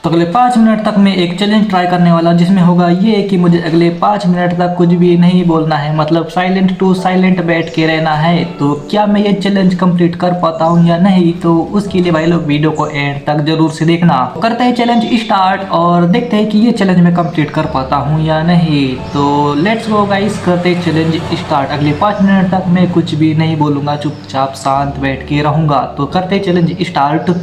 तो अगले 5 मिनट तक मैं एक चैलेंज ट्राई करने वाला हूँ, जिसमें होगा ये कि मुझे अगले 5 मिनट तक कुछ भी नहीं बोलना है, मतलब साइलेंट टू साइलेंट बैठ के रहना है। तो क्या मैं ये चैलेंज कंप्लीट कर पाता हूँ या नहीं, तो उसके लिए भाई लोग वीडियो को एंड तक जरूर से देखना। तो करते हैं चैलेंज स्टार्ट और देखते हैं कि ये चैलेंज मैं कंप्लीट कर पाता हूँ या नहीं। तो लेट्स गो गाइस, करते हैं चैलेंज स्टार्ट। अगले 5 मिनट तक मैं कुछ भी नहीं बोलूँगा, चुपचाप शांत बैठ के रहूँगा। तो करते हैं चैलेंज स्टार्ट।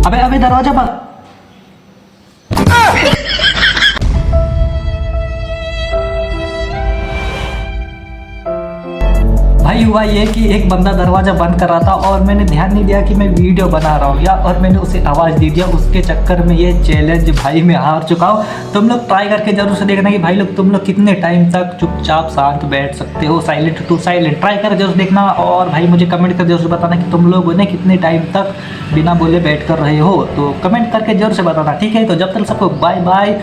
अबे अबे दरवाजा बंद। भाई हुआ ये कि एक बंदा दरवाजा बंद कर रहा था और मैंने ध्यान नहीं दिया कि मैं वीडियो बना रहा हूँ या, और मैंने उसे आवाज़ दे दिया। उसके चक्कर में ये चैलेंज भाई मैं हार चुका हूँ। तुम लोग ट्राई करके जरूर से देखना कि भाई लोग तुम लोग कितने टाइम तक चुपचाप शांत बैठ सकते हो, साइलेंट टू साइलेंट। ट्राई कर जरूर देखना और भाई मुझे कमेंट कर जरूर बताना कि तुम लोगों ने कितने टाइम तक बिना बोले बैठ कर रहे हो। तो कमेंट करके जरूर से बताना, ठीक है। तो जब तक सबको बाय बाय।